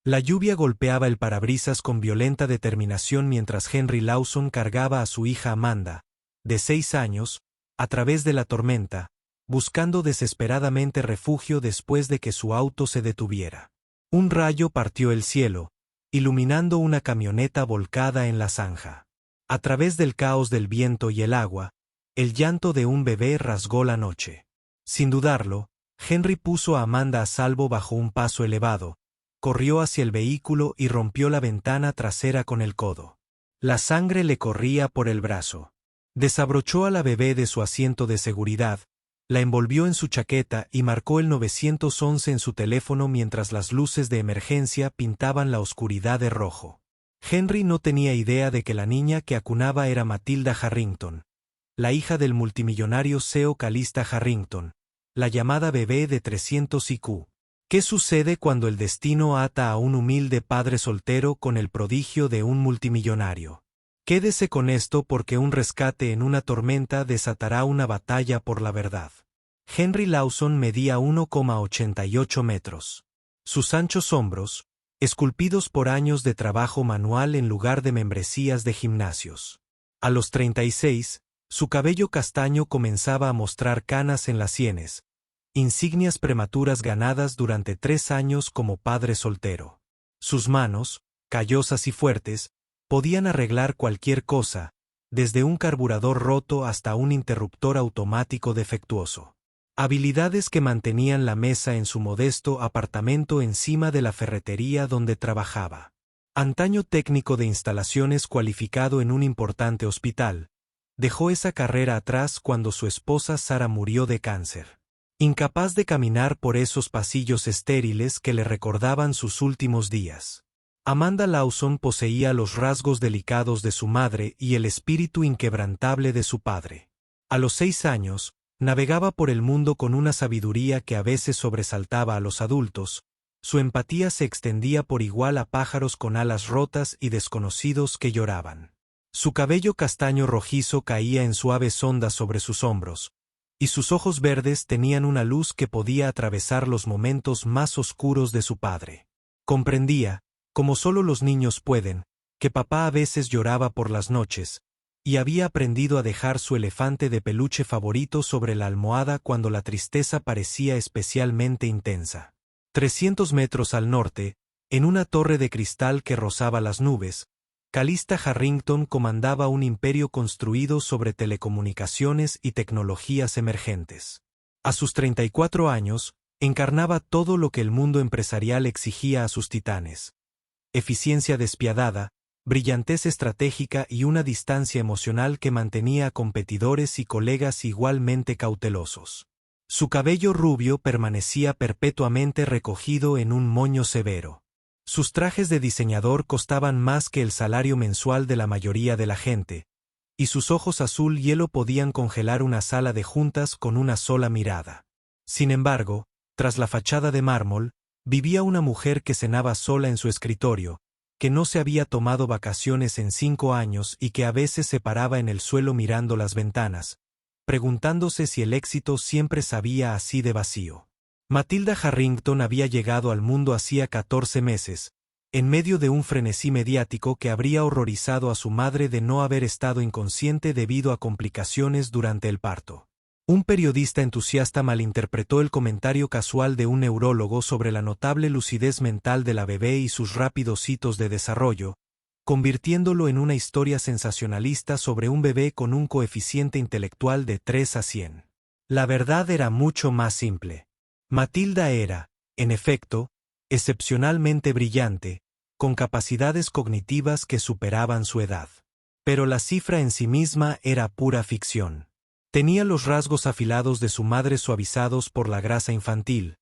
La lluvia golpeaba el parabrisas con violenta determinación mientras Henry Lawson cargaba a su hija Amanda, de 6 años, a través de la tormenta, buscando desesperadamente refugio después de que su auto se detuviera. Un rayo partió el cielo, iluminando una camioneta volcada en la zanja. A través del caos del viento y el agua, el llanto de un bebé rasgó la noche. Sin dudarlo, Henry puso a Amanda a salvo bajo un paso elevado, corrió hacia el vehículo y rompió la ventana trasera con el codo. La sangre le corría por el brazo. Desabrochó a la bebé de su asiento de seguridad, la envolvió en su chaqueta y marcó el 911 en su teléfono mientras las luces de emergencia pintaban la oscuridad de rojo. Henry no tenía idea de que la niña que acunaba era Matilda Harrington, la hija del multimillonario CEO Calista Harrington, la llamada bebé de 300 IQ. ¿Qué sucede cuando el destino ata a un humilde padre soltero con el prodigio de un multimillonario? Quédese con esto porque un rescate en una tormenta desatará una batalla por la verdad. Henry Lawson medía 1,88 metros. Sus anchos hombros, esculpidos por años de trabajo manual en lugar de membresías de gimnasios. A los 36, su cabello castaño comenzaba a mostrar canas en las sienes, insignias prematuras ganadas durante 3 años como padre soltero. Sus manos, callosas y fuertes, podían arreglar cualquier cosa, desde un carburador roto hasta un interruptor automático defectuoso. Habilidades que mantenían la mesa en su modesto apartamento encima de la ferretería donde trabajaba. Antaño técnico de instalaciones cualificado en un importante hospital, dejó esa carrera atrás cuando su esposa Sara murió de cáncer. Incapaz de caminar por esos pasillos estériles que le recordaban sus últimos días. Amanda Lawson poseía los rasgos delicados de su madre y el espíritu inquebrantable de su padre. A los 6 años, navegaba por el mundo con una sabiduría que a veces sobresaltaba a los adultos, su empatía se extendía por igual a pájaros con alas rotas y desconocidos que lloraban. Su cabello castaño rojizo caía en suaves ondas sobre sus hombros, y sus ojos verdes tenían una luz que podía atravesar los momentos más oscuros de su padre. Comprendía, como solo los niños pueden, que papá a veces lloraba por las noches, y había aprendido a dejar su elefante de peluche favorito sobre la almohada cuando la tristeza parecía especialmente intensa. 300 metros al norte, en una torre de cristal que rozaba las nubes, Calista Harrington comandaba un imperio construido sobre telecomunicaciones y tecnologías emergentes. A sus 34 años, encarnaba todo lo que el mundo empresarial exigía a sus titanes. Eficiencia despiadada, brillantez estratégica y una distancia emocional que mantenía a competidores y colegas igualmente cautelosos. Su cabello rubio permanecía perpetuamente recogido en un moño severo. Sus trajes de diseñador costaban más que el salario mensual de la mayoría de la gente, y sus ojos azul hielo podían congelar una sala de juntas con una sola mirada. Sin embargo, tras la fachada de mármol, vivía una mujer que cenaba sola en su escritorio, que no se había tomado vacaciones en 5 años y que a veces se paraba en el suelo mirando las ventanas, preguntándose si el éxito siempre sabía así de vacío. Matilda Harrington había llegado al mundo hacía 14 meses, en medio de un frenesí mediático que habría horrorizado a su madre de no haber estado inconsciente debido a complicaciones durante el parto. Un periodista entusiasta malinterpretó el comentario casual de un neurólogo sobre la notable lucidez mental de la bebé y sus rápidos hitos de desarrollo, convirtiéndolo en una historia sensacionalista sobre un bebé con un coeficiente intelectual de 3 a 100. La verdad era mucho más simple. Matilda era, en efecto, excepcionalmente brillante, con capacidades cognitivas que superaban su edad. Pero la cifra en sí misma era pura ficción. Tenía los rasgos afilados de su madre suavizados por la grasa infantil,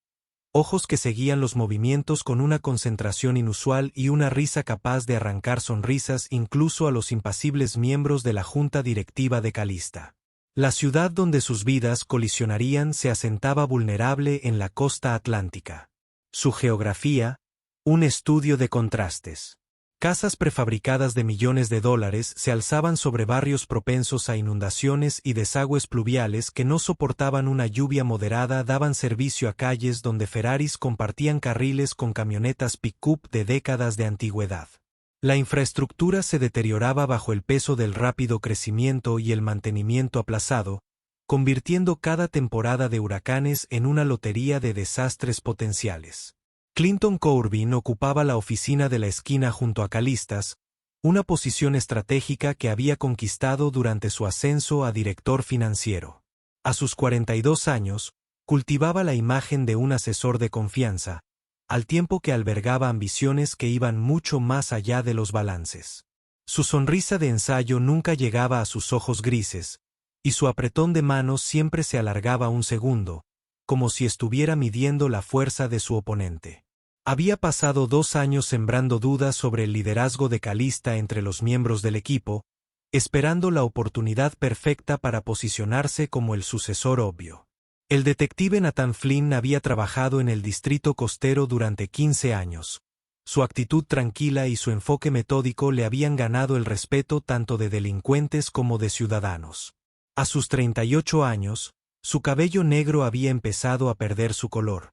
ojos que seguían los movimientos con una concentración inusual y una risa capaz de arrancar sonrisas incluso a los impasibles miembros de la junta directiva de Calista. La ciudad donde sus vidas colisionarían se asentaba vulnerable en la costa atlántica. Su geografía, un estudio de contrastes. Casas prefabricadas de millones de dólares se alzaban sobre barrios propensos a inundaciones y desagües pluviales que no soportaban una lluvia moderada, daban servicio a calles donde Ferraris compartían carriles con camionetas pick-up de décadas de antigüedad. La infraestructura se deterioraba bajo el peso del rápido crecimiento y el mantenimiento aplazado, convirtiendo cada temporada de huracanes en una lotería de desastres potenciales. Clinton Corbin ocupaba la oficina de la esquina junto a Callistas, una posición estratégica que había conquistado durante su ascenso a director financiero. A sus 42 años, cultivaba la imagen de un asesor de confianza, al tiempo que albergaba ambiciones que iban mucho más allá de los balances. Su sonrisa de ensayo nunca llegaba a sus ojos grises, y su apretón de manos siempre se alargaba un segundo, como si estuviera midiendo la fuerza de su oponente. Había pasado 2 años sembrando dudas sobre el liderazgo de Callista entre los miembros del equipo, esperando la oportunidad perfecta para posicionarse como el sucesor obvio. El detective Nathan Flynn había trabajado en el distrito costero durante 15 años. Su actitud tranquila y su enfoque metódico le habían ganado el respeto tanto de delincuentes como de ciudadanos. A sus 38 años, su cabello negro había empezado a perder su color,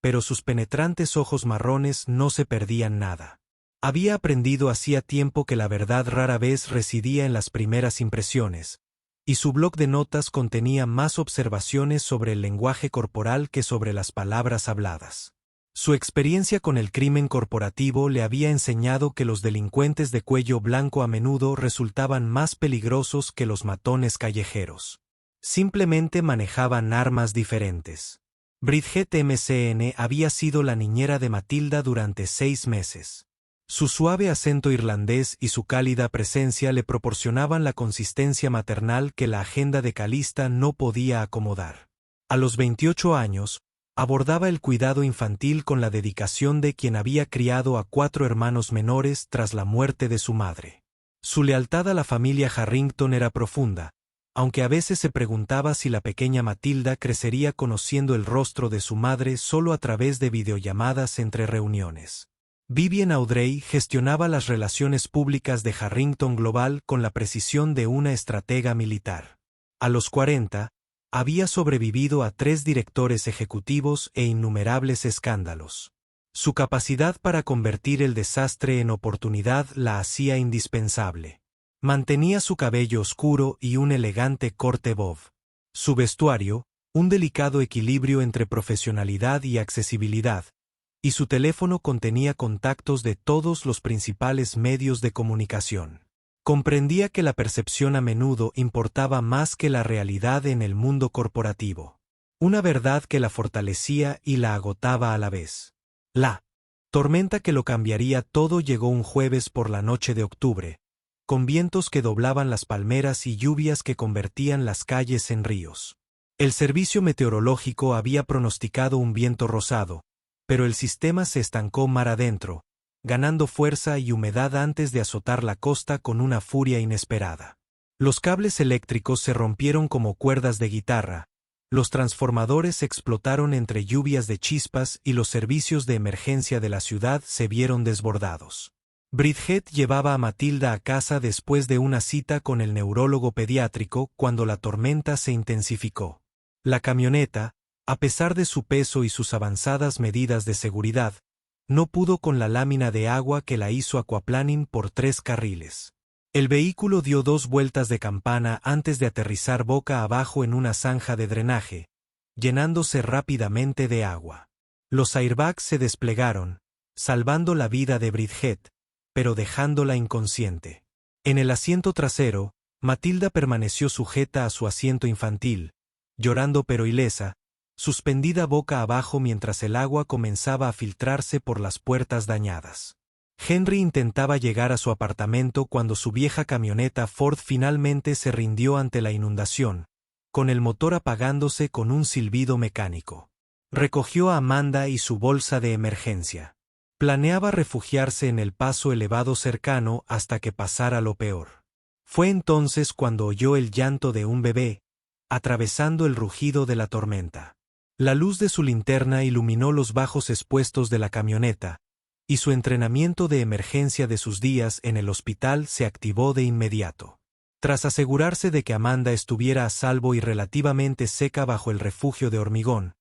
pero sus penetrantes ojos marrones no se perdían nada. Había aprendido hacía tiempo que la verdad rara vez residía en las primeras impresiones, y su bloc de notas contenía más observaciones sobre el lenguaje corporal que sobre las palabras habladas. Su experiencia con el crimen corporativo le había enseñado que los delincuentes de cuello blanco a menudo resultaban más peligrosos que los matones callejeros. Simplemente manejaban armas diferentes. Bridget McN había sido la niñera de Matilda durante 6 meses. Su suave acento irlandés y su cálida presencia le proporcionaban la consistencia maternal que la agenda de Callista no podía acomodar. A los 28 años, abordaba el cuidado infantil con la dedicación de quien había criado a 4 hermanos menores tras la muerte de su madre. Su lealtad a la familia Harrington era profunda, aunque a veces se preguntaba si la pequeña Matilda crecería conociendo el rostro de su madre solo a través de videollamadas entre reuniones. Vivian Audrey gestionaba las relaciones públicas de Harrington Global con la precisión de una estratega militar. A los 40, había sobrevivido a 3 directores ejecutivos e innumerables escándalos. Su capacidad para convertir el desastre en oportunidad la hacía indispensable. Mantenía su cabello oscuro y un elegante corte bob. Su vestuario, un delicado equilibrio entre profesionalidad y accesibilidad, y su teléfono contenía contactos de todos los principales medios de comunicación. Comprendía que la percepción a menudo importaba más que la realidad en el mundo corporativo. Una verdad que la fortalecía y la agotaba a la vez. La tormenta que lo cambiaría todo llegó un jueves por la noche de octubre, con vientos que doblaban las palmeras y lluvias que convertían las calles en ríos. El servicio meteorológico había pronosticado un viento rosado, pero el sistema se estancó mar adentro, ganando fuerza y humedad antes de azotar la costa con una furia inesperada. Los cables eléctricos se rompieron como cuerdas de guitarra, los transformadores explotaron entre lluvias de chispas y los servicios de emergencia de la ciudad se vieron desbordados. Bridget llevaba a Matilda a casa después de una cita con el neurólogo pediátrico cuando la tormenta se intensificó. La camioneta, a pesar de su peso y sus avanzadas medidas de seguridad, no pudo con la lámina de agua que la hizo aquaplaning por 3 carriles. El vehículo dio 2 vueltas de campana antes de aterrizar boca abajo en una zanja de drenaje, llenándose rápidamente de agua. Los airbags se desplegaron, salvando la vida de Bridget, pero dejándola inconsciente. En el asiento trasero, Matilda permaneció sujeta a su asiento infantil, llorando pero ilesa, suspendida boca abajo mientras el agua comenzaba a filtrarse por las puertas dañadas. Henry intentaba llegar a su apartamento cuando su vieja camioneta Ford finalmente se rindió ante la inundación, con el motor apagándose con un silbido mecánico. Recogió a Amanda y su bolsa de emergencia. Planeaba refugiarse en el paso elevado cercano hasta que pasara lo peor. Fue entonces cuando oyó el llanto de un bebé, atravesando el rugido de la tormenta. La luz de su linterna iluminó los bajos expuestos de la camioneta, y su entrenamiento de emergencia de sus días en el hospital se activó de inmediato. Tras asegurarse de que Amanda estuviera a salvo y relativamente seca bajo el refugio de hormigón,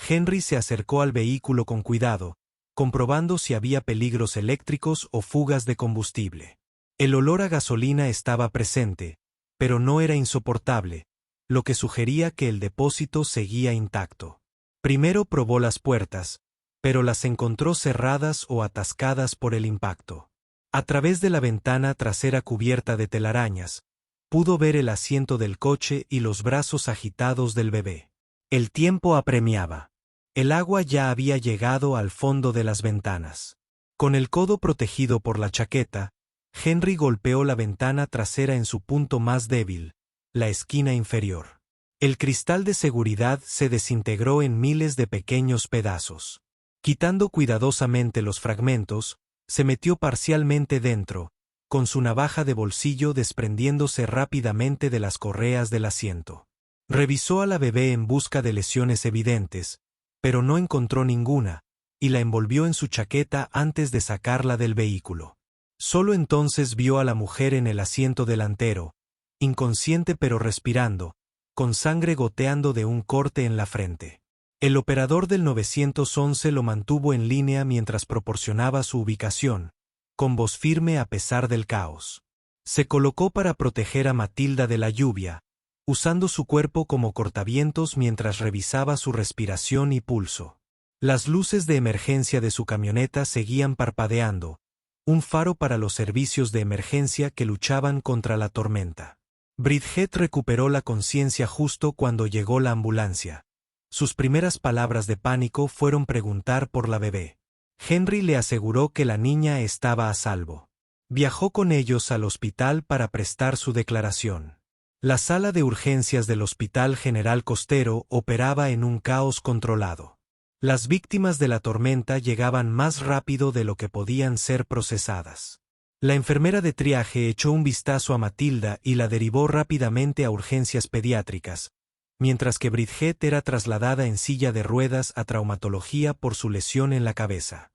Henry se acercó al vehículo con cuidado, comprobando si había peligros eléctricos o fugas de combustible. El olor a gasolina estaba presente, pero no era insoportable, lo que sugería que el depósito seguía intacto. Primero probó las puertas, pero las encontró cerradas o atascadas por el impacto. A través de la ventana trasera cubierta de telarañas, pudo ver el asiento del coche y los brazos agitados del bebé. El tiempo apremiaba. El agua ya había llegado al fondo de las ventanas. Con el codo protegido por la chaqueta, Henry golpeó la ventana trasera en su punto más débil, la esquina inferior. El cristal de seguridad se desintegró en miles de pequeños pedazos. Quitando cuidadosamente los fragmentos, se metió parcialmente dentro, con su navaja de bolsillo desprendiéndose rápidamente de las correas del asiento. Revisó a la bebé en busca de lesiones evidentes, pero no encontró ninguna, y la envolvió en su chaqueta antes de sacarla del vehículo. Solo entonces vio a la mujer en el asiento delantero, inconsciente pero respirando, con sangre goteando de un corte en la frente. El operador del 911 lo mantuvo en línea mientras proporcionaba su ubicación, con voz firme a pesar del caos. Se colocó para proteger a Matilda de la lluvia, usando su cuerpo como cortavientos mientras revisaba su respiración y pulso. Las luces de emergencia de su camioneta seguían parpadeando, un faro para los servicios de emergencia que luchaban contra la tormenta. Bridget recuperó la conciencia justo cuando llegó la ambulancia. Sus primeras palabras de pánico fueron preguntar por la bebé. Henry le aseguró que la niña estaba a salvo. Viajó con ellos al hospital para prestar su declaración. La sala de urgencias del Hospital General Costero operaba en un caos controlado. Las víctimas de la tormenta llegaban más rápido de lo que podían ser procesadas. La enfermera de triaje echó un vistazo a Matilda y la derivó rápidamente a urgencias pediátricas, mientras que Bridget era trasladada en silla de ruedas a traumatología por su lesión en la cabeza.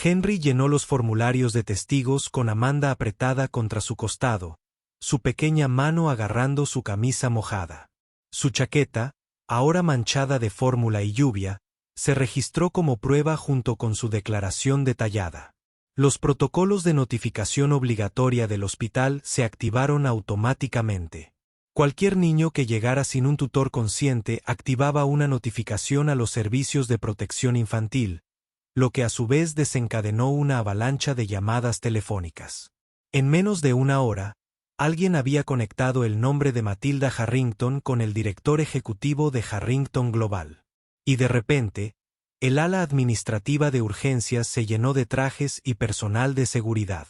Henry llenó los formularios de testigos con Amanda apretada contra su costado, su pequeña mano agarrando su camisa mojada. Su chaqueta, ahora manchada de fórmula y lluvia, se registró como prueba junto con su declaración detallada. Los protocolos de notificación obligatoria del hospital se activaron automáticamente. Cualquier niño que llegara sin un tutor consciente activaba una notificación a los servicios de protección infantil, lo que a su vez desencadenó una avalancha de llamadas telefónicas. En menos de una hora, alguien había conectado el nombre de Matilda Harrington con el director ejecutivo de Harrington Global. Y de repente, el ala administrativa de urgencias se llenó de trajes y personal de seguridad.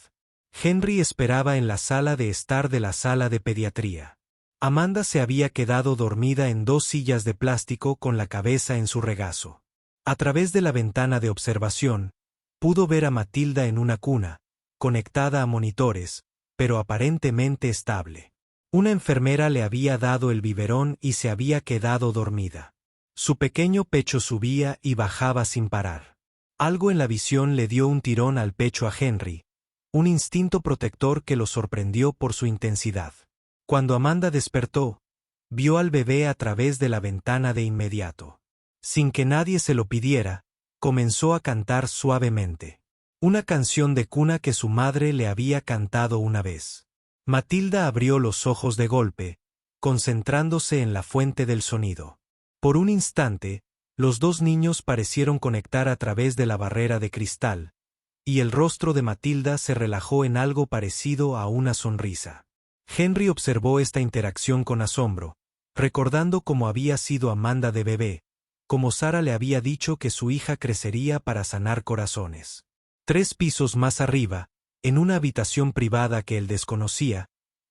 Henry esperaba en la sala de estar de la sala de pediatría. Amanda se había quedado dormida en dos sillas de plástico con la cabeza en su regazo. A través de la ventana de observación, pudo ver a Matilda en una cuna, conectada a monitores, pero aparentemente estable. Una enfermera le había dado el biberón y se había quedado dormida. Su pequeño pecho subía y bajaba sin parar. Algo en la visión le dio un tirón al pecho a Henry, un instinto protector que lo sorprendió por su intensidad. Cuando Amanda despertó, vio al bebé a través de la ventana de inmediato. Sin que nadie se lo pidiera, comenzó a cantar suavemente. Una canción de cuna que su madre le había cantado una vez. Matilda abrió los ojos de golpe, concentrándose en la fuente del sonido. Por un instante, los dos niños parecieron conectar a través de la barrera de cristal, y el rostro de Matilda se relajó en algo parecido a una sonrisa. Henry observó esta interacción con asombro, recordando cómo había sido Amanda de bebé, como Sara le había dicho que su hija crecería para sanar corazones. 3 pisos más arriba, en una habitación privada que él desconocía,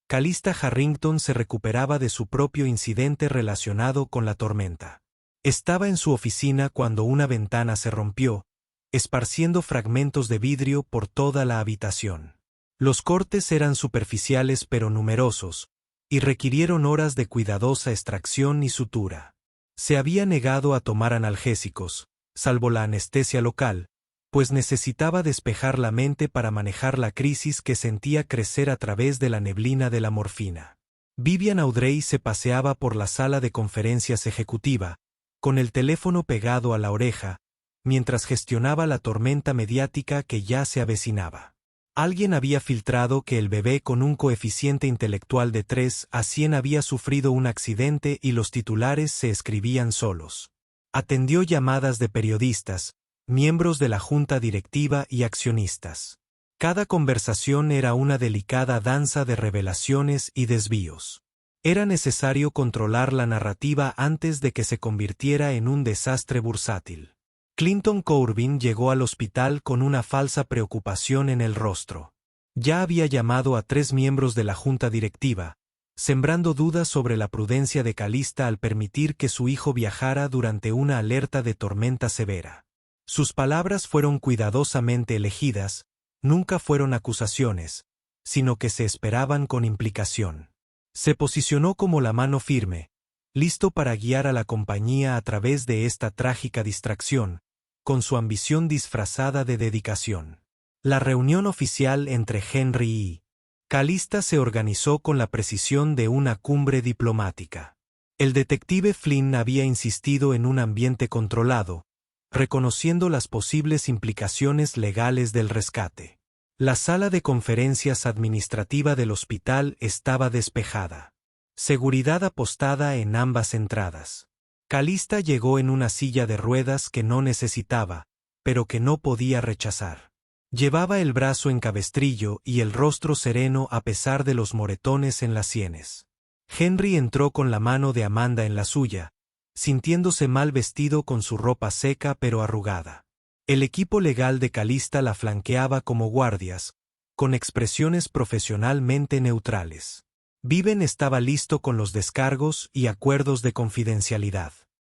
Calista Harrington se recuperaba de su propio incidente relacionado con la tormenta. Estaba en su oficina cuando una ventana se rompió, esparciendo fragmentos de vidrio por toda la habitación. Los cortes eran superficiales pero numerosos, y requirieron horas de cuidadosa extracción y sutura. Se había negado a tomar analgésicos, salvo la anestesia local, pues necesitaba despejar la mente para manejar la crisis que sentía crecer a través de la neblina de la morfina. Vivian Audrey se paseaba por la sala de conferencias ejecutiva, con el teléfono pegado a la oreja, mientras gestionaba la tormenta mediática que ya se avecinaba. Alguien había filtrado que el bebé con un coeficiente intelectual de 3 a 100 había sufrido un accidente y los titulares se escribían solos. Atendió llamadas de periodistas, miembros de la junta directiva y accionistas. Cada conversación era una delicada danza de revelaciones y desvíos. Era necesario controlar la narrativa antes de que se convirtiera en un desastre bursátil. Clinton Corbin llegó al hospital con una falsa preocupación en el rostro. Ya había llamado a 3 miembros de la junta directiva, sembrando dudas sobre la prudencia de Calista al permitir que su hijo viajara durante una alerta de tormenta severa. Sus palabras fueron cuidadosamente elegidas, nunca fueron acusaciones, sino que se esperaban con implicación. Se posicionó como la mano firme, listo para guiar a la compañía a través de esta trágica distracción, con su ambición disfrazada de dedicación. La reunión oficial entre Henry y Calista se organizó con la precisión de una cumbre diplomática. El detective Flynn había insistido en un ambiente controlado, reconociendo las posibles implicaciones legales del rescate. La sala de conferencias administrativa del hospital estaba despejada. Seguridad apostada en ambas entradas. Calista llegó en una silla de ruedas que no necesitaba, pero que no podía rechazar. Llevaba el brazo en cabestrillo y el rostro sereno a pesar de los moretones en las sienes. Henry entró con la mano de Amanda en la suya, sintiéndose mal vestido con su ropa seca pero arrugada. El equipo legal de Calista la flanqueaba como guardias, con expresiones profesionalmente neutrales. Viven estaba listo con los descargos y acuerdos de confidencialidad.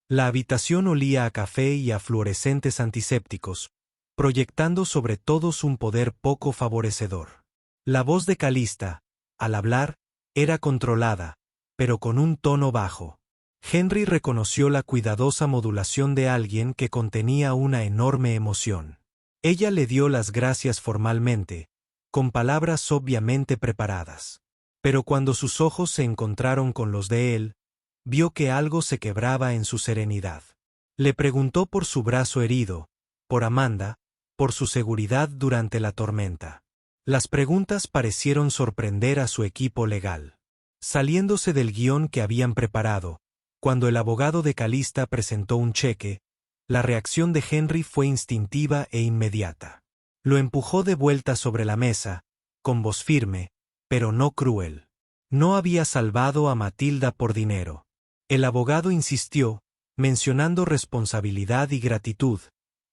La habitación olía a café y a fluorescentes antisépticos, proyectando sobre todos un poder poco favorecedor. La voz de Calista, al hablar, era controlada, pero con un tono bajo. Henry reconoció la cuidadosa modulación de alguien que contenía una enorme emoción. Ella le dio las gracias formalmente, con palabras obviamente preparadas. Pero cuando sus ojos se encontraron con los de él, vio que algo se quebraba en su serenidad. Le preguntó por su brazo herido, por Amanda, por su seguridad durante la tormenta. Las preguntas parecieron sorprender a su equipo legal. Saliéndose del guión que habían preparado, cuando el abogado de Calista presentó un cheque, la reacción de Henry fue instintiva e inmediata. Lo empujó de vuelta sobre la mesa, con voz firme, pero no cruel. No había salvado a Matilda por dinero. El abogado insistió, mencionando responsabilidad y gratitud,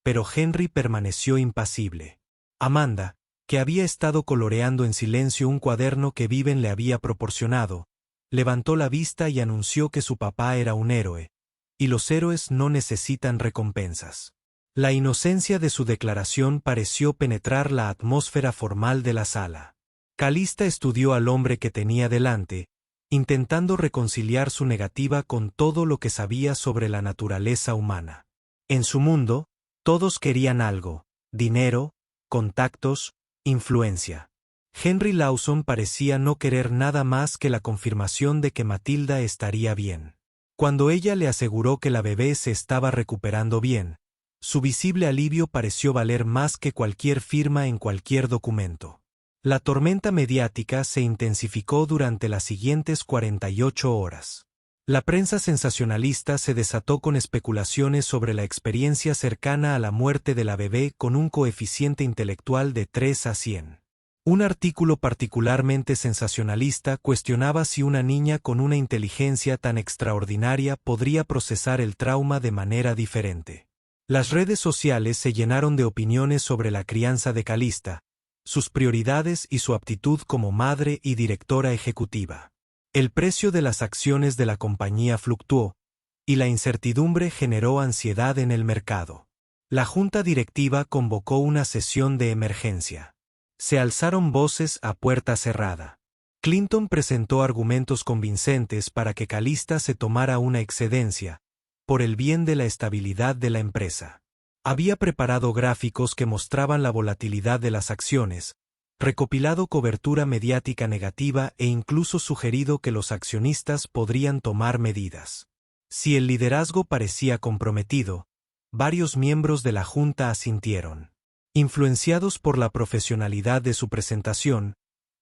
pero Henry permaneció impasible. Amanda, que había estado coloreando en silencio un cuaderno que Viven le había proporcionado, levantó la vista y anunció que su papá era un héroe, y los héroes no necesitan recompensas. La inocencia de su declaración pareció penetrar la atmósfera formal de la sala. Calista estudió al hombre que tenía delante, intentando reconciliar su negativa con todo lo que sabía sobre la naturaleza humana. En su mundo, todos querían algo: dinero, contactos, influencia. Henry Lawson parecía no querer nada más que la confirmación de que Matilda estaría bien. Cuando ella le aseguró que la bebé se estaba recuperando bien, su visible alivio pareció valer más que cualquier firma en cualquier documento. La tormenta mediática se intensificó durante las siguientes 48 horas. La prensa sensacionalista se desató con especulaciones sobre la experiencia cercana a la muerte de la bebé con un coeficiente intelectual de 3 a 100. Un artículo particularmente sensacionalista cuestionaba si una niña con una inteligencia tan extraordinaria podría procesar el trauma de manera diferente. Las redes sociales se llenaron de opiniones sobre la crianza de Calista, sus prioridades y su aptitud como madre y directora ejecutiva. El precio de las acciones de la compañía fluctuó, y la incertidumbre generó ansiedad en el mercado. La junta directiva convocó una sesión de emergencia. Se alzaron voces a puerta cerrada. Clinton presentó argumentos convincentes para que Calista se tomara una excedencia, por el bien de la estabilidad de la empresa. Había preparado gráficos que mostraban la volatilidad de las acciones, recopilado cobertura mediática negativa e incluso sugerido que los accionistas podrían tomar medidas. Si el liderazgo parecía comprometido, varios miembros de la junta asintieron. Influenciados por la profesionalidad de su presentación,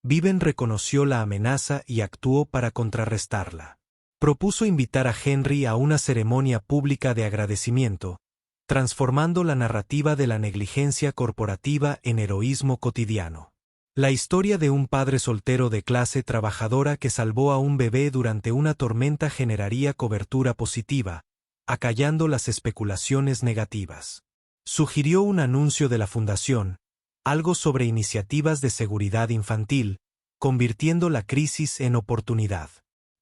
Viven reconoció la amenaza y actuó para contrarrestarla. Propuso invitar a Henry a una ceremonia pública de agradecimiento, transformando la narrativa de la negligencia corporativa en heroísmo cotidiano. La historia de un padre soltero de clase trabajadora que salvó a un bebé durante una tormenta generaría cobertura positiva, acallando las especulaciones negativas. Sugirió un anuncio de la fundación, algo sobre iniciativas de seguridad infantil, convirtiendo la crisis en oportunidad.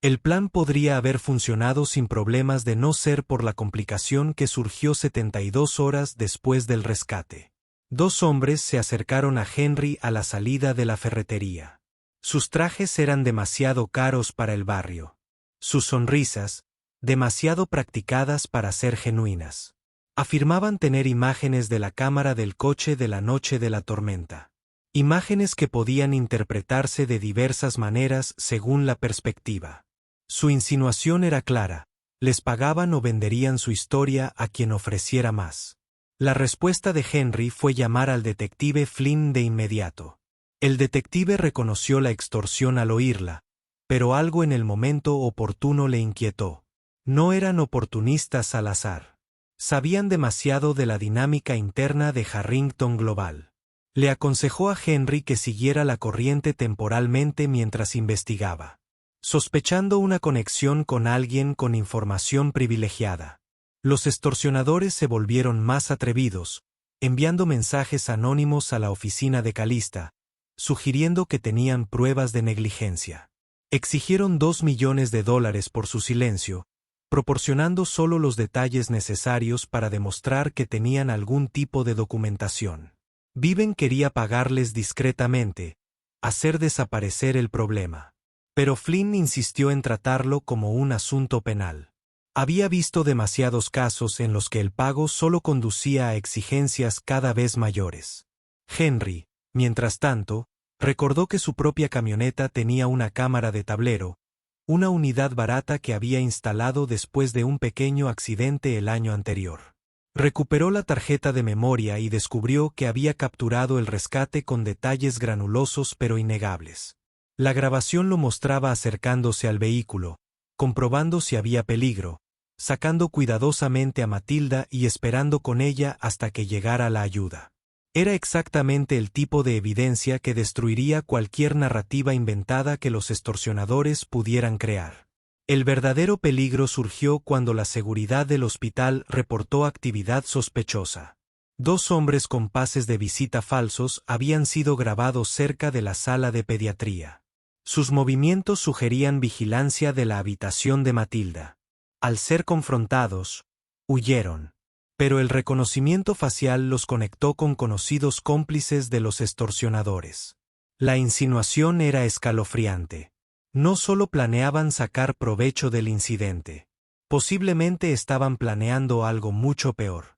El plan podría haber funcionado sin problemas de no ser por la complicación que surgió 72 horas después del rescate. Dos hombres se acercaron a Henry a la salida de la ferretería. Sus trajes eran demasiado caros para el barrio. Sus sonrisas, demasiado practicadas para ser genuinas. Afirmaban tener imágenes de la cámara del coche de la noche de la tormenta. Imágenes que podían interpretarse de diversas maneras según la perspectiva. Su insinuación era clara: les pagaban o venderían su historia a quien ofreciera más. La respuesta de Henry fue llamar al detective Flynn de inmediato. El detective reconoció la extorsión al oírla, pero algo en el momento oportuno le inquietó. No eran oportunistas al azar. Sabían demasiado de la dinámica interna de Harrington Global. Le aconsejó a Henry que siguiera la corriente temporalmente mientras investigaba, sospechando una conexión con alguien con información privilegiada. Los extorsionadores se volvieron más atrevidos, enviando mensajes anónimos a la oficina de Calista, sugiriendo que tenían pruebas de negligencia. Exigieron $2 millones por su silencio, proporcionando solo los detalles necesarios para demostrar que tenían algún tipo de documentación. Viven quería pagarles discretamente, hacer desaparecer el problema. Pero Flynn insistió en tratarlo como un asunto penal. Había visto demasiados casos en los que el pago solo conducía a exigencias cada vez mayores. Henry, mientras tanto, recordó que su propia camioneta tenía una cámara de tablero, una unidad barata que había instalado después de un pequeño accidente el año anterior. Recuperó la tarjeta de memoria y descubrió que había capturado el rescate con detalles granulosos pero innegables. La grabación lo mostraba acercándose al vehículo, comprobando si había peligro, sacando cuidadosamente a Matilda y esperando con ella hasta que llegara la ayuda. Era exactamente el tipo de evidencia que destruiría cualquier narrativa inventada que los extorsionadores pudieran crear. El verdadero peligro surgió cuando la seguridad del hospital reportó actividad sospechosa. 2 hombres con pases de visita falsos habían sido grabados cerca de la sala de pediatría. Sus movimientos sugerían vigilancia de la habitación de Matilda. Al ser confrontados, huyeron. Pero el reconocimiento facial los conectó con conocidos cómplices de los extorsionadores. La insinuación era escalofriante. No solo planeaban sacar provecho del incidente. Posiblemente estaban planeando algo mucho peor.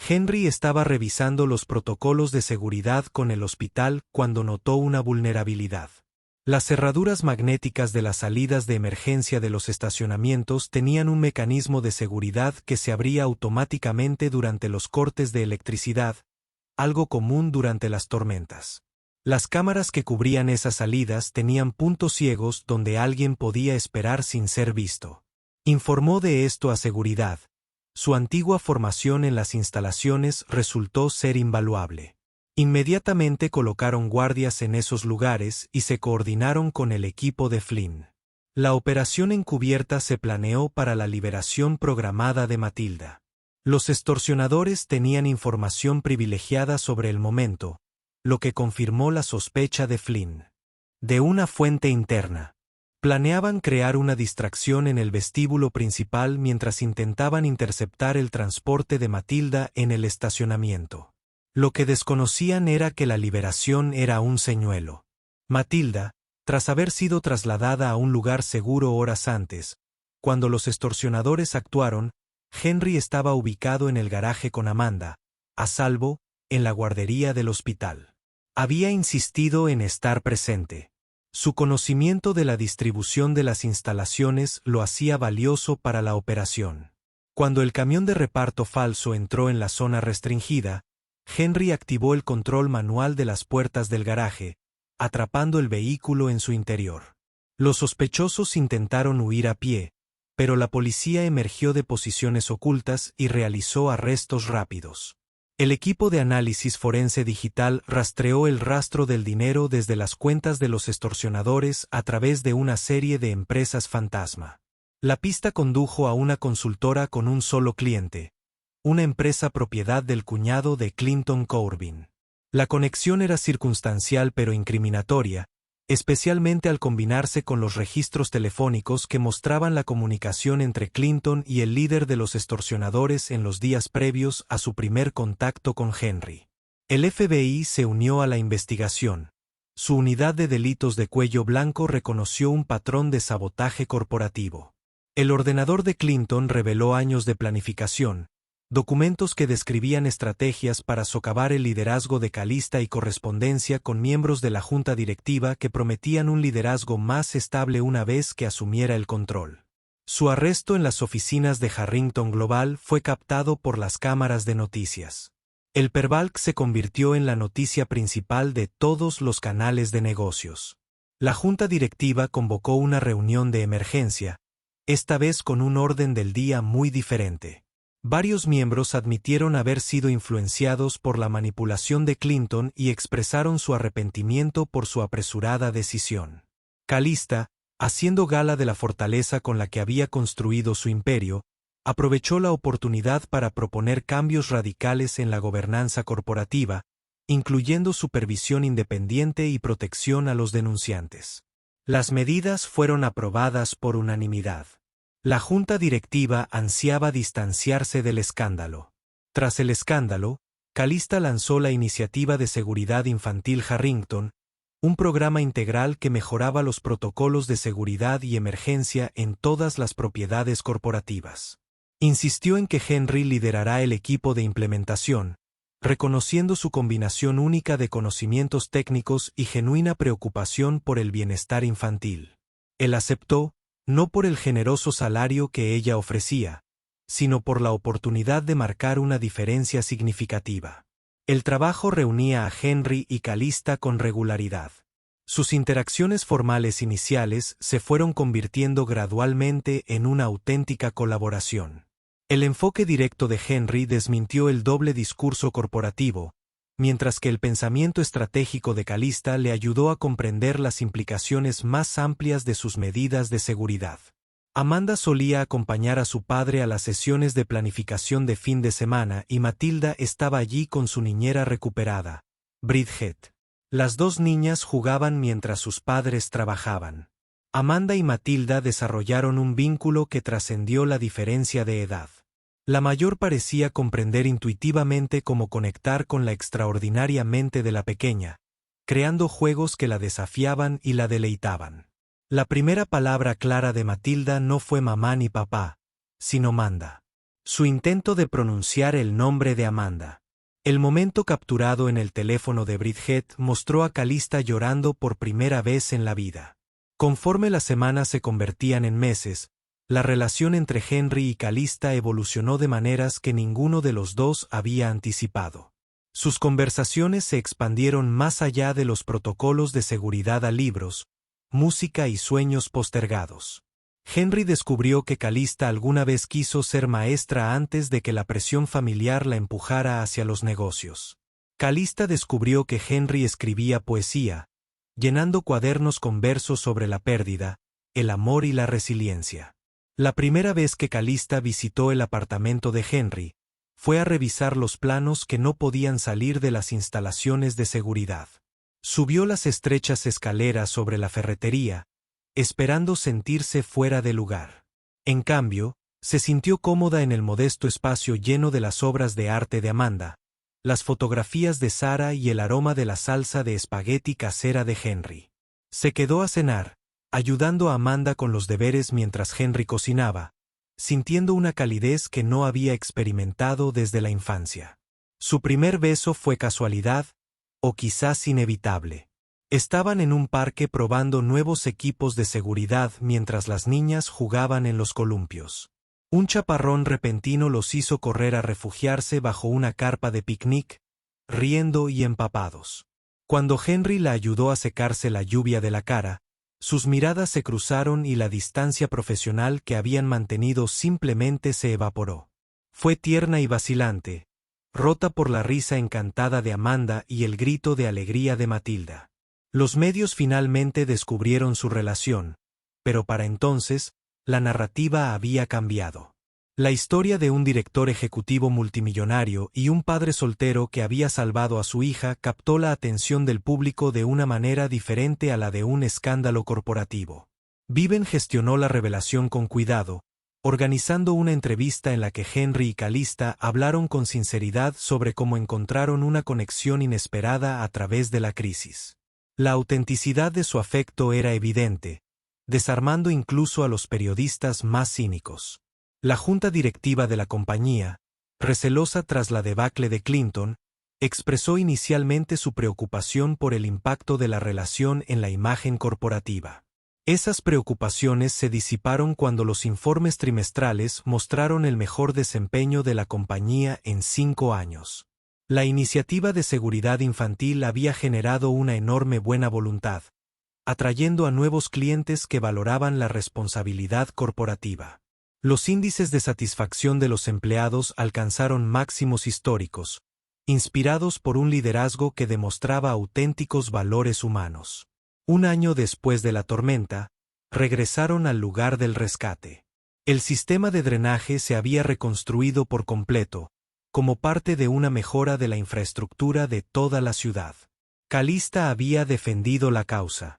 Henry estaba revisando los protocolos de seguridad con el hospital cuando notó una vulnerabilidad. Las cerraduras magnéticas de las salidas de emergencia de los estacionamientos tenían un mecanismo de seguridad que se abría automáticamente durante los cortes de electricidad, algo común durante las tormentas. Las cámaras que cubrían esas salidas tenían puntos ciegos donde alguien podía esperar sin ser visto. Informó de esto a seguridad. Su antigua formación en las instalaciones resultó ser invaluable. Inmediatamente colocaron guardias en esos lugares y se coordinaron con el equipo de Flynn. La operación encubierta se planeó para la liberación programada de Matilda. Los extorsionadores tenían información privilegiada sobre el momento, lo que confirmó la sospecha de Flynn. De una fuente interna. Planeaban crear una distracción en el vestíbulo principal mientras intentaban interceptar el transporte de Matilda en el estacionamiento. Lo que desconocían era que la liberación era un señuelo. Matilda, tras haber sido trasladada a un lugar seguro horas antes, cuando los extorsionadores actuaron, Henry estaba ubicado en el garaje con Amanda, a salvo, en la guardería del hospital. Había insistido en estar presente. Su conocimiento de la distribución de las instalaciones lo hacía valioso para la operación. Cuando el camión de reparto falso entró en la zona restringida, Henry activó el control manual de las puertas del garaje, atrapando el vehículo en su interior. Los sospechosos intentaron huir a pie, pero la policía emergió de posiciones ocultas y realizó arrestos rápidos. El equipo de análisis forense digital rastreó el rastro del dinero desde las cuentas de los extorsionadores a través de una serie de empresas fantasma. La pista condujo a una consultora con un solo cliente, una empresa propiedad del cuñado de Clinton Corbin. La conexión era circunstancial pero incriminatoria, especialmente al combinarse con los registros telefónicos que mostraban la comunicación entre Clinton y el líder de los extorsionadores en los días previos a su primer contacto con Henry. El FBI se unió a la investigación. Su unidad de delitos de cuello blanco reconoció un patrón de sabotaje corporativo. El ordenador de Clinton reveló años de planificación, documentos que describían estrategias para socavar el liderazgo de Calista y correspondencia con miembros de la junta directiva que prometían un liderazgo más estable una vez que asumiera el control. Su arresto en las oficinas de Harrington Global fue captado por las cámaras de noticias. El Pervalk se convirtió en la noticia principal de todos los canales de negocios. La junta directiva convocó una reunión de emergencia, esta vez con un orden del día muy diferente. Varios miembros admitieron haber sido influenciados por la manipulación de Clinton y expresaron su arrepentimiento por su apresurada decisión. Calista, haciendo gala de la fortaleza con la que había construido su imperio, aprovechó la oportunidad para proponer cambios radicales en la gobernanza corporativa, incluyendo supervisión independiente y protección a los denunciantes. Las medidas fueron aprobadas por unanimidad. La junta directiva ansiaba distanciarse del escándalo. Tras el escándalo, Calista lanzó la Iniciativa de Seguridad Infantil Harrington, un programa integral que mejoraba los protocolos de seguridad y emergencia en todas las propiedades corporativas. Insistió en que Henry liderará el equipo de implementación, reconociendo su combinación única de conocimientos técnicos y genuina preocupación por el bienestar infantil. Él aceptó, no por el generoso salario que ella ofrecía, sino por la oportunidad de marcar una diferencia significativa. El trabajo reunía a Henry y Calista con regularidad. Sus interacciones formales iniciales se fueron convirtiendo gradualmente en una auténtica colaboración. El enfoque directo de Henry desmintió el doble discurso corporativo, mientras que el pensamiento estratégico de Calista le ayudó a comprender las implicaciones más amplias de sus medidas de seguridad. Amanda solía acompañar a su padre a las sesiones de planificación de fin de semana y Matilda estaba allí con su niñera recuperada, Bridget. Las dos niñas jugaban mientras sus padres trabajaban. Amanda y Matilda desarrollaron un vínculo que trascendió la diferencia de edad. La mayor parecía comprender intuitivamente cómo conectar con la extraordinaria mente de la pequeña, creando juegos que la desafiaban y la deleitaban. La primera palabra clara de Matilda no fue mamá ni papá, sino Manda. Su intento de pronunciar el nombre de Amanda. El momento capturado en el teléfono de Bridget mostró a Calista llorando por primera vez en la vida. Conforme las semanas se convertían en meses, la relación entre Henry y Calista evolucionó de maneras que ninguno de los dos había anticipado. Sus conversaciones se expandieron más allá de los protocolos de seguridad a libros, música y sueños postergados. Henry descubrió que Calista alguna vez quiso ser maestra antes de que la presión familiar la empujara hacia los negocios. Calista descubrió que Henry escribía poesía, llenando cuadernos con versos sobre la pérdida, el amor y la resiliencia. La primera vez que Calista visitó el apartamento de Henry, fue a revisar los planos que no podían salir de las instalaciones de seguridad. Subió las estrechas escaleras sobre la ferretería, esperando sentirse fuera de lugar. En cambio, se sintió cómoda en el modesto espacio lleno de las obras de arte de Amanda, las fotografías de Sara y el aroma de la salsa de espagueti casera de Henry. Se quedó a cenar, ayudando a Amanda con los deberes mientras Henry cocinaba, sintiendo una calidez que no había experimentado desde la infancia. Su primer beso fue casualidad, o quizás inevitable. Estaban en un parque probando nuevos equipos de seguridad mientras las niñas jugaban en los columpios. Un chaparrón repentino los hizo correr a refugiarse bajo una carpa de picnic, riendo y empapados. Cuando Henry la ayudó a secarse la lluvia de la cara, sus miradas se cruzaron y la distancia profesional que habían mantenido simplemente se evaporó. Fue tierna y vacilante, rota por la risa encantada de Amanda y el grito de alegría de Matilda. Los medios finalmente descubrieron su relación, pero para entonces, la narrativa había cambiado. La historia de un director ejecutivo multimillonario y un padre soltero que había salvado a su hija captó la atención del público de una manera diferente a la de un escándalo corporativo. Viven gestionó la revelación con cuidado, organizando una entrevista en la que Henry y Calista hablaron con sinceridad sobre cómo encontraron una conexión inesperada a través de la crisis. La autenticidad de su afecto era evidente, desarmando incluso a los periodistas más cínicos. La junta directiva de la compañía, recelosa tras la debacle de Clinton, expresó inicialmente su preocupación por el impacto de la relación en la imagen corporativa. Esas preocupaciones se disiparon cuando los informes trimestrales mostraron el mejor desempeño de la compañía en 5 años. La iniciativa de seguridad infantil había generado una enorme buena voluntad, atrayendo a nuevos clientes que valoraban la responsabilidad corporativa. Los índices de satisfacción de los empleados alcanzaron máximos históricos, inspirados por un liderazgo que demostraba auténticos valores humanos. Un año después de la tormenta, regresaron al lugar del rescate. El sistema de drenaje se había reconstruido por completo, como parte de una mejora de la infraestructura de toda la ciudad. Calista había defendido la causa.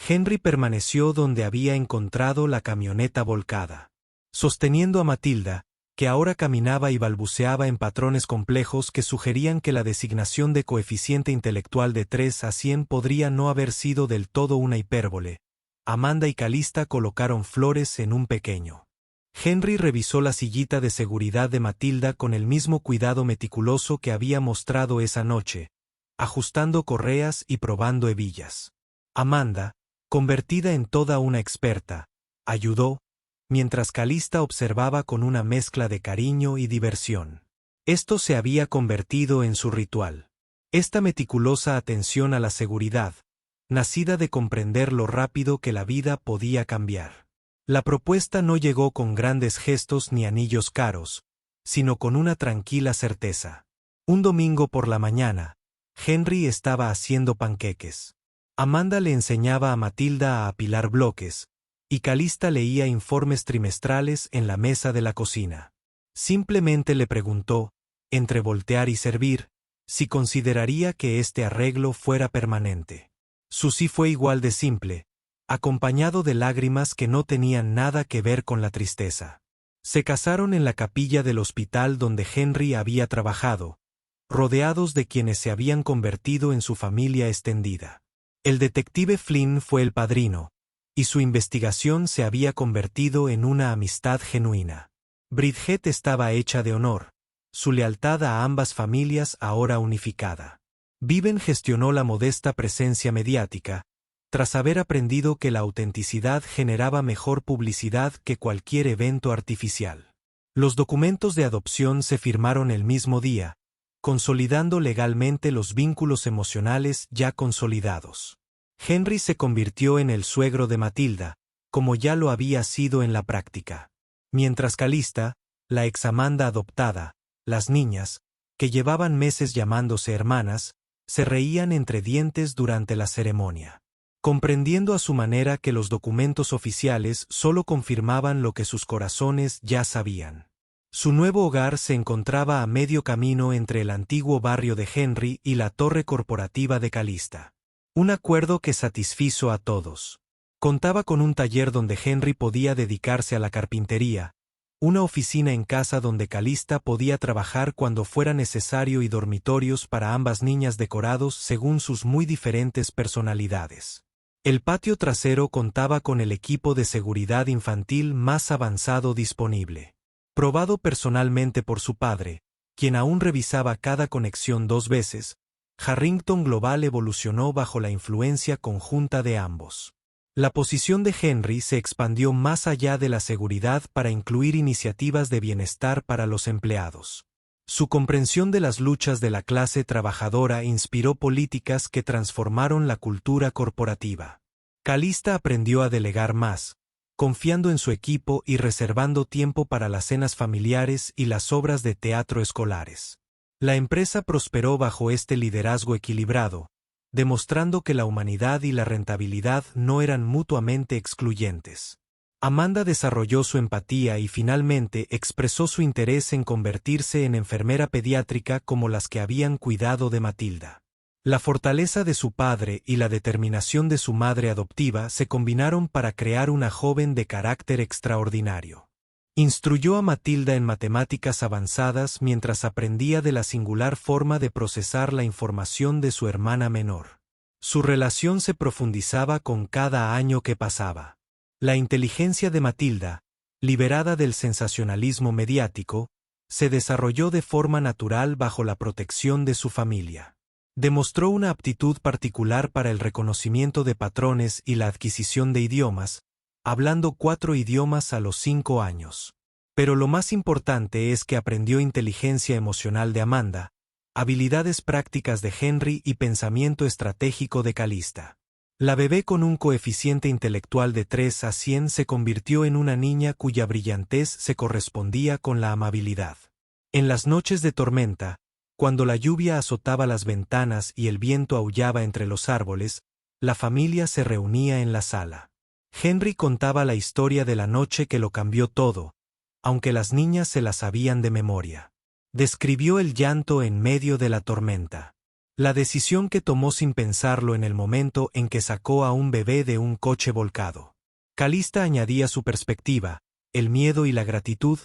Henry permaneció donde había encontrado la camioneta volcada. Sosteniendo a Matilda, que ahora caminaba y balbuceaba en patrones complejos que sugerían que la designación de coeficiente intelectual de 3 a 100 podría no haber sido del todo una hipérbole, Amanda y Calista colocaron flores en un pequeño. Henry revisó la sillita de seguridad de Matilda con el mismo cuidado meticuloso que había mostrado esa noche, ajustando correas y probando hebillas. Amanda, convertida en toda una experta, ayudó, mientras Calista observaba con una mezcla de cariño y diversión. Esto se había convertido en su ritual. Esta meticulosa atención a la seguridad, nacida de comprender lo rápido que la vida podía cambiar. La propuesta no llegó con grandes gestos ni anillos caros, sino con una tranquila certeza. Un domingo por la mañana, Henry estaba haciendo panqueques. Amanda le enseñaba a Matilda a apilar bloques, y Calista leía informes trimestrales en la mesa de la cocina. Simplemente le preguntó, entre voltear y servir, si consideraría que este arreglo fuera permanente. Su sí fue igual de simple, acompañado de lágrimas que no tenían nada que ver con la tristeza. Se casaron en la capilla del hospital donde Henry había trabajado, rodeados de quienes se habían convertido en su familia extendida. El detective Flynn fue el padrino, y su investigación se había convertido en una amistad genuina. Bridget estaba hecha de honor, su lealtad a ambas familias ahora unificada. Viven gestionó la modesta presencia mediática, tras haber aprendido que la autenticidad generaba mejor publicidad que cualquier evento artificial. Los documentos de adopción se firmaron el mismo día, consolidando legalmente los vínculos emocionales ya consolidados. Henry se convirtió en el suegro de Matilda, como ya lo había sido en la práctica. Mientras Calista, la ex Amanda adoptada, las niñas, que llevaban meses llamándose hermanas, se reían entre dientes durante la ceremonia. Comprendiendo a su manera que los documentos oficiales solo confirmaban lo que sus corazones ya sabían. Su nuevo hogar se encontraba a medio camino entre el antiguo barrio de Henry y la torre corporativa de Calista. Un acuerdo que satisfizo a todos. Contaba con un taller donde Henry podía dedicarse a la carpintería, una oficina en casa donde Calista podía trabajar cuando fuera necesario y dormitorios para ambas niñas decorados según sus muy diferentes personalidades. El patio trasero contaba con el equipo de seguridad infantil más avanzado disponible. Probado personalmente por su padre, quien aún revisaba cada conexión 2 veces, Harrington Global evolucionó bajo la influencia conjunta de ambos. La posición de Henry se expandió más allá de la seguridad para incluir iniciativas de bienestar para los empleados. Su comprensión de las luchas de la clase trabajadora inspiró políticas que transformaron la cultura corporativa. Calista aprendió a delegar más, confiando en su equipo y reservando tiempo para las cenas familiares y las obras de teatro escolares. La empresa prosperó bajo este liderazgo equilibrado, demostrando que la humanidad y la rentabilidad no eran mutuamente excluyentes. Amanda desarrolló su empatía y finalmente expresó su interés en convertirse en enfermera pediátrica como las que habían cuidado de Matilda. La fortaleza de su padre y la determinación de su madre adoptiva se combinaron para crear una joven de carácter extraordinario. Instruyó a Matilda en matemáticas avanzadas mientras aprendía de la singular forma de procesar la información de su hermana menor. Su relación se profundizaba con cada año que pasaba. La inteligencia de Matilda, liberada del sensacionalismo mediático, se desarrolló de forma natural bajo la protección de su familia. Demostró una aptitud particular para el reconocimiento de patrones y la adquisición de idiomas, hablando 4 idiomas a los 5 años. Pero lo más importante es que aprendió inteligencia emocional de Amanda, habilidades prácticas de Henry y pensamiento estratégico de Calista. La bebé con un coeficiente intelectual de 3 a 100 se convirtió en una niña cuya brillantez se correspondía con la amabilidad. En las noches de tormenta, cuando la lluvia azotaba las ventanas y el viento aullaba entre los árboles, la familia se reunía en la sala. Henry contaba la historia de la noche que lo cambió todo, aunque las niñas se la sabían de memoria. Describió el llanto en medio de la tormenta. La decisión que tomó sin pensarlo en el momento en que sacó a un bebé de un coche volcado. Calista añadía su perspectiva, el miedo y la gratitud,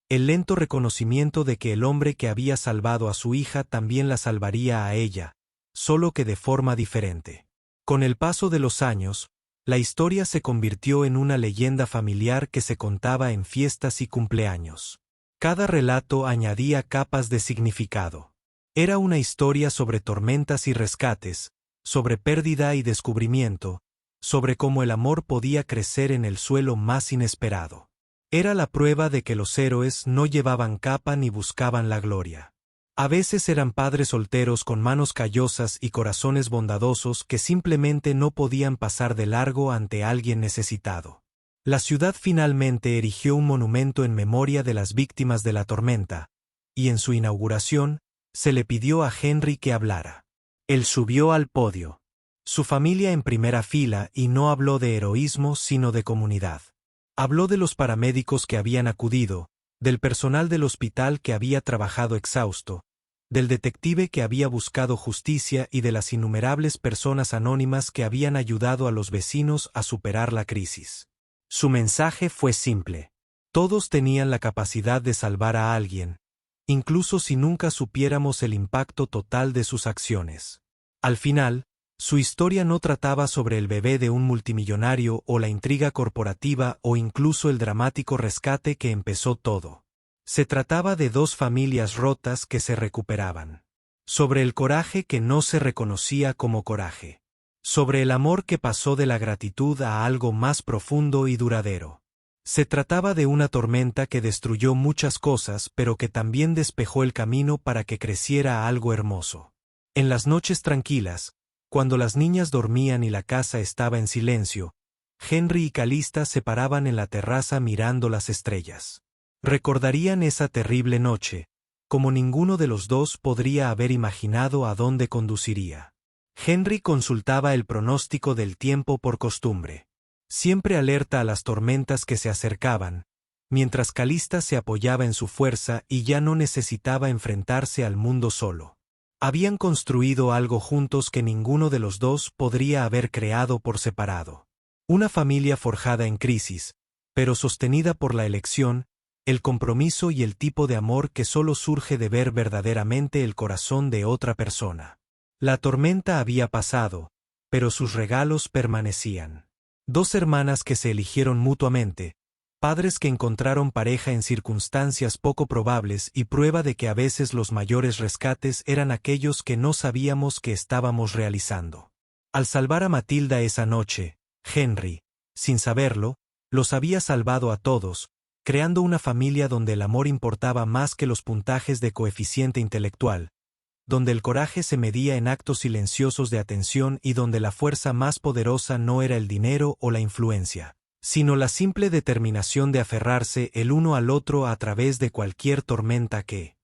el lento reconocimiento de que el hombre que había salvado a su hija también la salvaría a ella, solo que de forma diferente. Con el paso de los años, la historia se convirtió en una leyenda familiar que se contaba en fiestas y cumpleaños. Cada relato añadía capas de significado. Era una historia sobre tormentas y rescates, sobre pérdida y descubrimiento, sobre cómo el amor podía crecer en el suelo más inesperado. Era la prueba de que los héroes no llevaban capa ni buscaban la gloria. A veces eran padres solteros con manos callosas y corazones bondadosos que simplemente no podían pasar de largo ante alguien necesitado. La ciudad finalmente erigió un monumento en memoria de las víctimas de la tormenta, y en su inauguración, se le pidió a Henry que hablara. Él subió al podio. Su familia en primera fila y no habló de heroísmo sino de comunidad. Habló de los paramédicos que habían acudido, del personal del hospital que había trabajado exhausto, del detective que había buscado justicia y de las innumerables personas anónimas que habían ayudado a los vecinos a superar la crisis. Su mensaje fue simple. Todos tenían la capacidad de salvar a alguien, incluso si nunca supiéramos el impacto total de sus acciones. Al final, su historia no trataba sobre el bebé de un multimillonario o la intriga corporativa o incluso el dramático rescate que empezó todo. Se trataba de 2 familias rotas que se recuperaban. Sobre el coraje que no se reconocía como coraje. Sobre el amor que pasó de la gratitud a algo más profundo y duradero. Se trataba de una tormenta que destruyó muchas cosas pero que también despejó el camino para que creciera algo hermoso. En las noches tranquilas, cuando las niñas dormían y la casa estaba en silencio, Henry y Calista se paraban en la terraza mirando las estrellas. Recordarían esa terrible noche, como ninguno de los dos podría haber imaginado a dónde conduciría. Henry consultaba el pronóstico del tiempo por costumbre, siempre alerta a las tormentas que se acercaban, mientras Calista se apoyaba en su fuerza y ya no necesitaba enfrentarse al mundo solo. Habían construido algo juntos que ninguno de los dos podría haber creado por separado. Una familia forjada en crisis, pero sostenida por la elección, el compromiso y el tipo de amor que solo surge de ver verdaderamente el corazón de otra persona. La tormenta había pasado, pero sus regalos permanecían. 2 hermanas que se eligieron mutuamente, Padres que encontraron pareja en circunstancias poco probables y prueba de que a veces los mayores rescates eran aquellos que no sabíamos que estábamos realizando. Al salvar a Matilda esa noche, Henry, sin saberlo, los había salvado a todos, creando una familia donde el amor importaba más que los puntajes de coeficiente intelectual, donde el coraje se medía en actos silenciosos de atención y donde la fuerza más poderosa no era el dinero o la influencia, sino la simple determinación de aferrarse el uno al otro a través de cualquier tormenta que